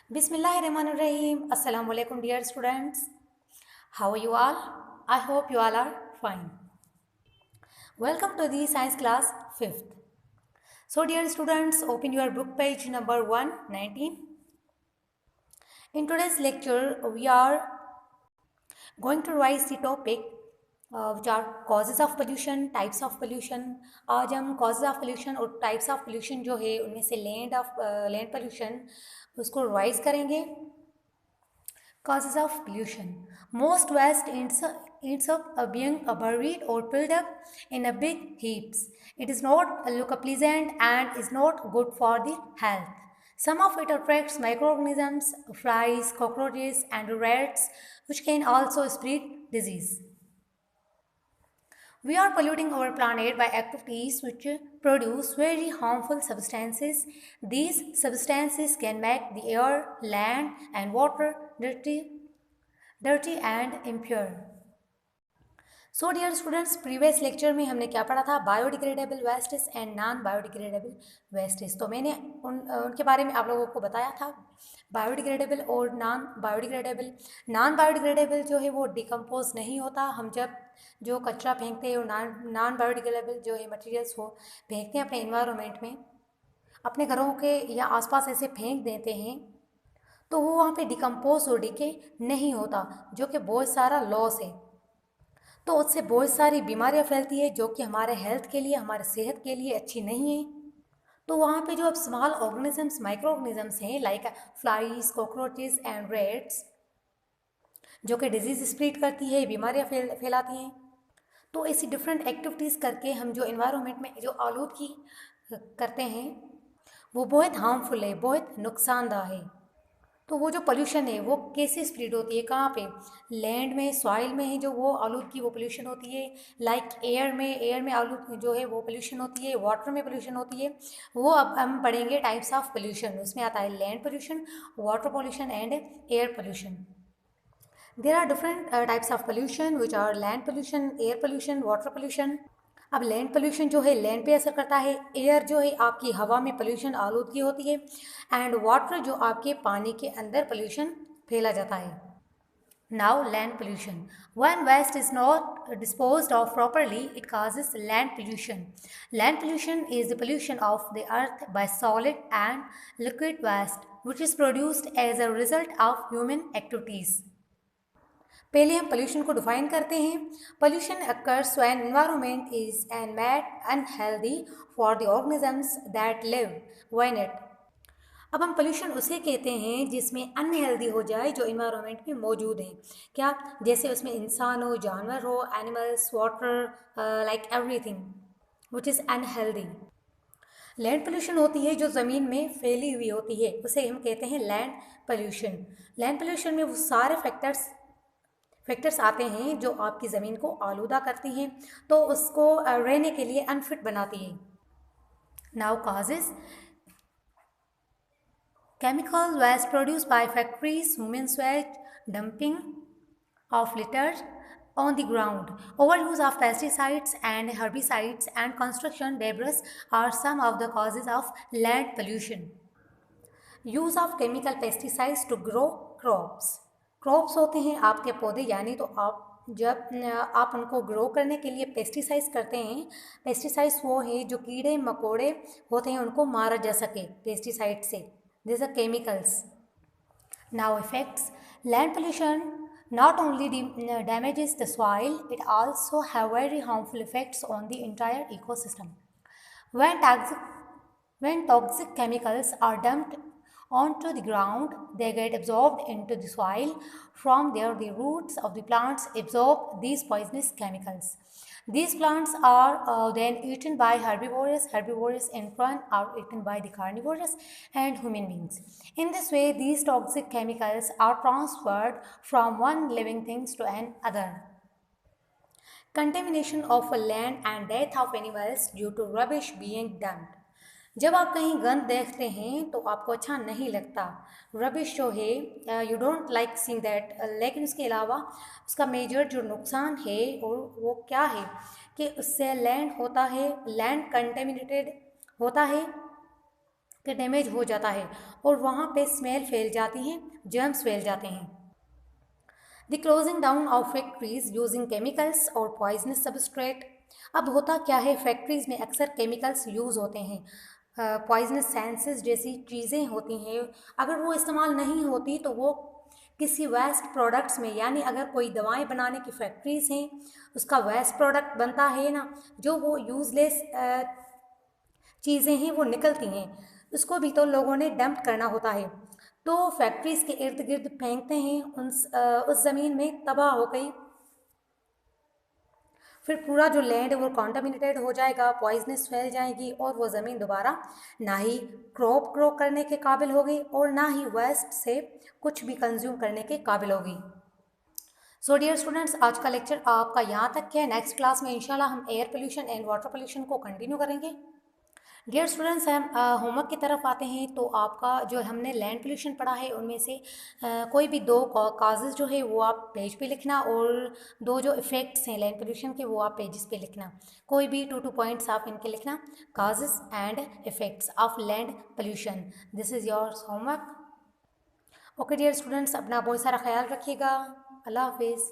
Bismillahirrahmanirrahim. Assalamu alaikum, dear students. How are you all? I hope you all are fine. Welcome to the science class 5th. So, dear students, open your book page number 119. In today's lecture, we are going to revise the topic which are causes of pollution, types of pollution. आज हम causes of pollution और types of pollution जो है उनमें से land pollution उसको revise करेंगे. Causes of pollution. Most waste ends up being buried or piled up in a big heaps. It is not look pleasant and is not good for the health. Some of it attracts microorganisms, flies, cockroaches, and rats, which can also spread disease. We are polluting our planet by activities which produce very harmful substances. These substances can make the air, land, and water dirty and impure. So dear students, previous lecture में हमने क्या पढ़ा था? Biodegradable wastage and non biodegradable wastage. तो मैंने उनके बारे में आप लोगों को बताया था, बायोडिग्रेडेबल और नॉन बायोडिग्रेडेबल. नॉन बायोडिग्रेडेबल जो है वो डिकम्पोज नहीं होता. हम जब जो कचरा फेंकते हैं, नॉन बायोडिग्रेडेबल जो है मटेरियल्स वो फेंकते हैं अपने इन्वायरमेंट में, अपने घरों के या आसपास ऐसे फेंक देते हैं, तो वो वहाँ पे डिकम्पोज और डिके नहीं होता, जो कि बहुत सारा लॉस है. तो उससे बहुत सारी बीमारियां फैलती है जो कि हमारे हेल्थ के लिए, हमारे सेहत के लिए अच्छी नहीं है. तो वहाँ पे जो अब स्मॉल ऑर्गेनिजम्स, माइक्रो ऑर्गेनिजम्स हैं like flies, cockroaches and rates, जो कि डिजीज स्प्रेड करती है, बीमारियां फैलाती हैं. तो ऐसी डिफरेंट एक्टिविटीज़ करके हम जो इन्वायरमेंट में जो आलूदगी करते हैं वो बहुत हार्मफुल है, बहुत नुकसानदाह है. तो वो जो पोल्यूशन है वो कैसे स्प्रेड होती है, कहाँ पे? लैंड में, सॉइल में है जो वो आलूदगी, वो पोल्यूशन होती है. लाइक एयर में आलूदगी जो है वो पोल्यूशन होती है. वाटर में पोल्यूशन होती है. वो अब हम पढ़ेंगे टाइप्स ऑफ पोल्यूशन. उसमें आता है land pollution, water pollution and air pollution. There are different types of pollution which are land pollution, air pollution, water pollution. अब लैंड पोल्यूशन जो है लैंड पे असर करता है. एयर जो है आपकी हवा में पोल्यूशन, आलूदगी होती है. एंड वाटर जो आपके पानी के अंदर पोल्यूशन फैला जाता है. Now land pollution. When waste is not disposed of properly, it causes land pollution. Land pollution is the pollution of the earth by solid and liquid waste, which is produced as a result of human activities. पहले हम pollution को define करते हैं. Pollution occurs when environment is and made unhealthy for the organisms that live when it. अब हम pollution उसे कहते हैं जिसमें अनहेल्दी हो जाए जो इन्वायरमेंट में मौजूद हैं. क्या? जैसे उसमें इंसान हो, जानवर हो, animals, water, like everything which is unhealthy. Land pollution होती है जो ज़मीन में फैली हुई होती है, उसे हम कहते हैं लैंड पोल्यूशन. लैंड पोल्यूशन में वो सारे फैक्टर्स आते हैं जो आपकी ज़मीन को आलूदा करती हैं, तो उसको रहने के लिए अनफिट बनाती है. Now causes. Chemical waste produced by factories, human waste, dumping of litter on the ground, overuse of pesticides and herbicides, and construction debris are some of the causes of land pollution. Use of chemical pesticides to grow crops. Crops होते हैं आपके पौधे, यानी तो आप जब आप उनको ग्रो करने के लिए पेस्टिसाइड्स करते हैं. पेस्टिसाइड्स वो हैं जो कीड़े मकोड़े होते हैं उनको मारा जा सके पेस्टिसाइड से. These are chemicals. Now effects. Land pollution not only damages the soil, it also have very harmful effects on the entire ecosystem. When toxic chemicals are dumped onto the ground, they get absorbed into the soil. From there, the roots of the plants absorb these poisonous chemicals. These plants are then eaten by herbivores. Herbivores in turn are eaten by the carnivores and human beings. In this way, these toxic chemicals are transferred from one living things to another. Contamination of land and death of animals due to rubbish being dumped. जब आप कहीं गंद देखते हैं तो आपको अच्छा नहीं लगता. रबिश जो है you don't like seeing that. लेकिन उसके अलावा उसका मेजर जो नुकसान है और वो क्या है कि उससे लैंड होता है, लैंड कंटेमिनेटेड होता है. कि डैमेज हो जाता है और वहाँ पे स्मेल फैल जाती हैं, जर्म्स फैल जाते हैं। The closing down of factories using chemicals और पॉइजनस सबस्ट्रेट। अब होता क्या है, फैक्ट्रीज में अक्सर केमिकल्स यूज़ होते हैं, पॉइजनस सेंसेस जैसी चीज़ें होती हैं, अगर वो इस्तेमाल नहीं होती तो वो किसी वेस्ट प्रोडक्ट्स में, यानी अगर कोई दवाएं बनाने की फैक्ट्रीज हैं, उसका वेस्ट प्रोडक्ट बनता है ना, जो वो यूज़लेस चीज़ें हैं वो निकलती हैं, उसको भी तो लोगों ने डंप करना होता है, तो फैक्ट्रीज के इर्द गिर्द फेंकते हैं, उस ज़मीन में तबाह हो गई, फिर पूरा जो लैंड है वो कॉन्टामिनेटेड हो जाएगा, पॉइजनस फैल जाएगी और वो ज़मीन दोबारा ना ही क्रॉप ग्रो करने के काबिल होगी और ना ही वेस्ट से कुछ भी कंज्यूम करने के काबिल होगी। सो डियर स्टूडेंट्स, आज का लेक्चर आपका यहाँ तक है। नेक्स्ट क्लास में इंशाल्लाह हम air pollution and water pollution को कंटिन्यू करेंगे। डियर स्टूडेंट्स, हम होमवर्क की तरफ आते हैं, तो आपका जो हमने लैंड पोल्यूशन पढ़ा है उनमें से कोई भी दो काजेज़ जो है वो आप पेज पे लिखना और दो जो इफ़ेक्ट्स हैं लैंड पोल्यूशन के वो आप पेजेस पे लिखना। कोई भी 2 पॉइंट्स आप इनके लिखना, causes and effects of land pollution. This is your homework. Okay dear students, अपना बहुत सारा ख्याल रखिएगा। अल्लाह हाफिज़।